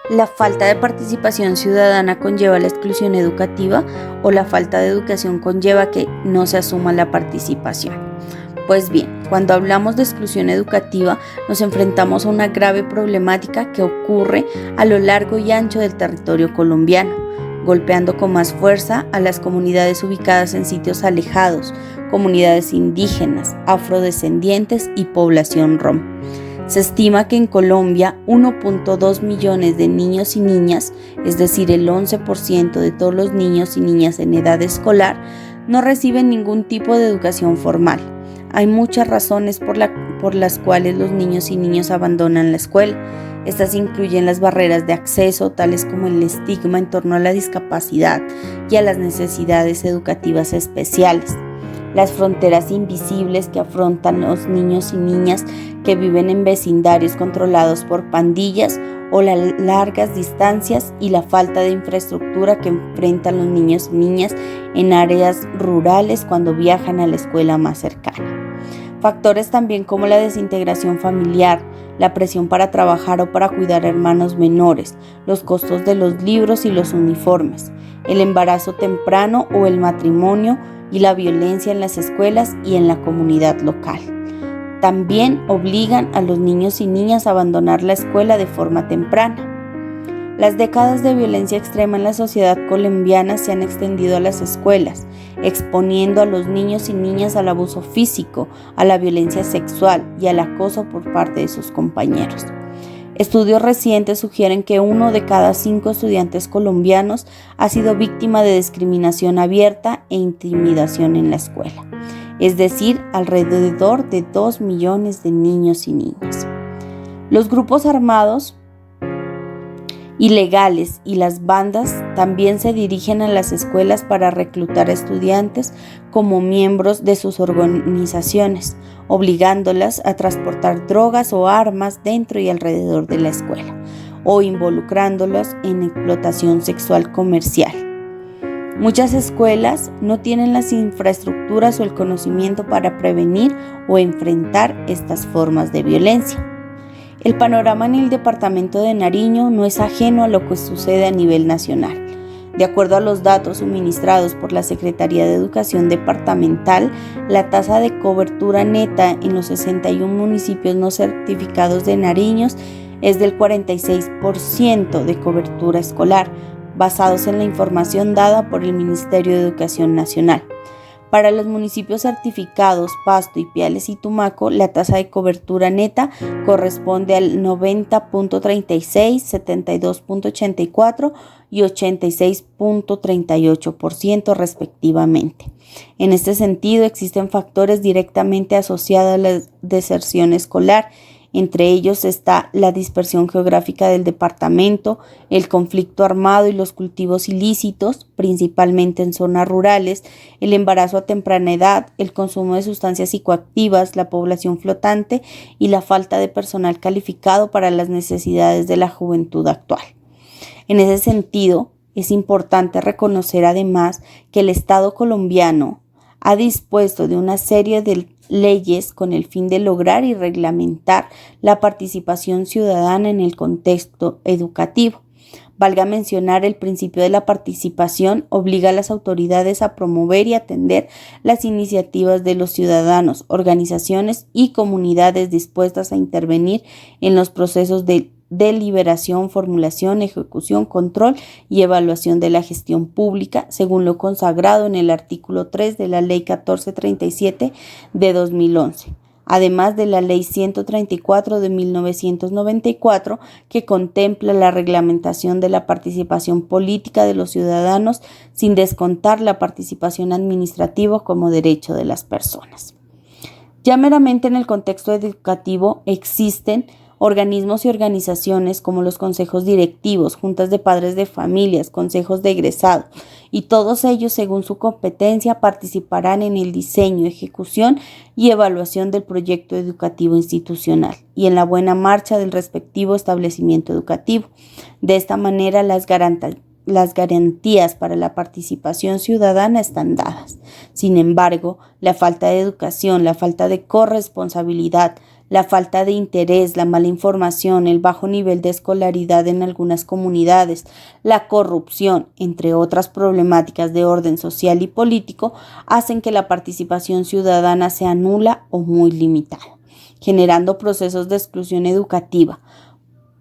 ¿La falta de participación ciudadana conlleva la exclusión educativa o la falta de educación conlleva que no se asuma la participación? Pues bien, cuando hablamos de exclusión educativa nos enfrentamos a una grave problemática que ocurre a lo largo y ancho del territorio colombiano, golpeando con más fuerza a las comunidades ubicadas en sitios alejados, comunidades indígenas, afrodescendientes y población rom. Se estima que en Colombia 1.2 millones de niños y niñas, es decir, el 11% de todos los niños y niñas en edad escolar, no reciben ningún tipo de educación formal. Hay muchas razones por las cuales los niños y niñas abandonan la escuela. Estas incluyen las barreras de acceso, tales como el estigma en torno a la discapacidad y a las necesidades educativas especiales, las fronteras invisibles que afrontan los niños y niñas que viven en vecindarios controlados por pandillas o las largas distancias y la falta de infraestructura que enfrentan los niños y niñas en áreas rurales cuando viajan a la escuela más cercana. Factores también como la desintegración familiar, la presión para trabajar o para cuidar a hermanos menores, los costos de los libros y los uniformes, el embarazo temprano o el matrimonio y la violencia en las escuelas y en la comunidad local. También obligan a los niños y niñas a abandonar la escuela de forma temprana. Las décadas de violencia extrema en la sociedad colombiana se han extendido a las escuelas, exponiendo a los niños y niñas al abuso físico, a la violencia sexual y al acoso por parte de sus compañeros. Estudios recientes sugieren que 1 de cada 5 estudiantes colombianos ha sido víctima de discriminación abierta e intimidación en la escuela, es decir, alrededor de 2 millones de niños y niñas. Los grupos armados ilegales y las bandas también se dirigen a las escuelas para reclutar a estudiantes como miembros de sus organizaciones, obligándolas a transportar drogas o armas dentro y alrededor de la escuela, o involucrándolos en explotación sexual comercial. Muchas escuelas no tienen las infraestructuras o el conocimiento para prevenir o enfrentar estas formas de violencia. El panorama en el departamento de Nariño no es ajeno a lo que sucede a nivel nacional. De acuerdo a los datos suministrados por la Secretaría de Educación Departamental, la tasa de cobertura neta en los 61 municipios no certificados de Nariño es del 46% de cobertura escolar, basados en la información dada por el Ministerio de Educación Nacional. Para los municipios certificados Pasto, Ipiales y Tumaco, la tasa de cobertura neta corresponde al 90.36, 72.84 y 86.38% respectivamente. En este sentido, existen factores directamente asociados a la deserción escolar. Entre ellos está la dispersión geográfica del departamento, el conflicto armado y los cultivos ilícitos, principalmente en zonas rurales, el embarazo a temprana edad, el consumo de sustancias psicoactivas, la población flotante y la falta de personal calificado para las necesidades de la juventud actual. En ese sentido, es importante reconocer además que el Estado colombiano ha dispuesto de una serie de leyes con el fin de lograr y reglamentar la participación ciudadana en el contexto educativo. Valga mencionar, el principio de la participación obliga a las autoridades a promover y atender las iniciativas de los ciudadanos, organizaciones y comunidades dispuestas a intervenir en los procesos de deliberación, formulación, ejecución, control y evaluación de la gestión pública, según lo consagrado en el artículo 3 de la Ley 1437 de 2011, además de la Ley 134 de 1994, que contempla la reglamentación de la participación política de los ciudadanos sin descontar la participación administrativa como derecho de las personas. Ya meramente en el contexto educativo existen organismos y organizaciones como los consejos directivos, juntas de padres de familias, consejos de egresados, y todos ellos, según su competencia, participarán en el diseño, ejecución y evaluación del proyecto educativo institucional y en la buena marcha del respectivo establecimiento educativo. De esta manera, las garantías para la participación ciudadana están dadas. Sin embargo, la falta de educación, la falta de corresponsabilidad, la falta de interés, la mala información, el bajo nivel de escolaridad en algunas comunidades, la corrupción, entre otras problemáticas de orden social y político, hacen que la participación ciudadana sea nula o muy limitada, generando procesos de exclusión educativa,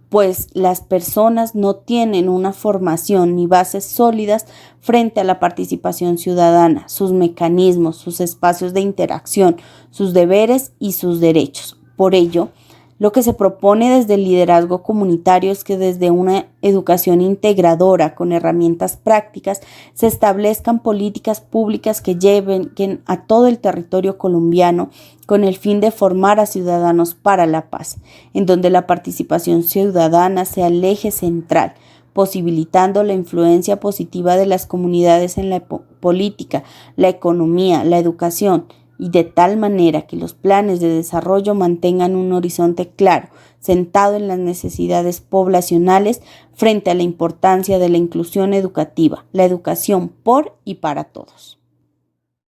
pues las personas no tienen una formación ni bases sólidas frente a la participación ciudadana, sus mecanismos, sus espacios de interacción, sus deberes y sus derechos. Por ello, lo que se propone desde el liderazgo comunitario es que desde una educación integradora con herramientas prácticas se establezcan políticas públicas que lleven a todo el territorio colombiano con el fin de formar a ciudadanos para la paz, en donde la participación ciudadana sea el eje central, posibilitando la influencia positiva de las comunidades en la política, la economía, la educación, y de tal manera que los planes de desarrollo mantengan un horizonte claro, centrado en las necesidades poblacionales frente a la importancia de la inclusión educativa, la educación por y para todos.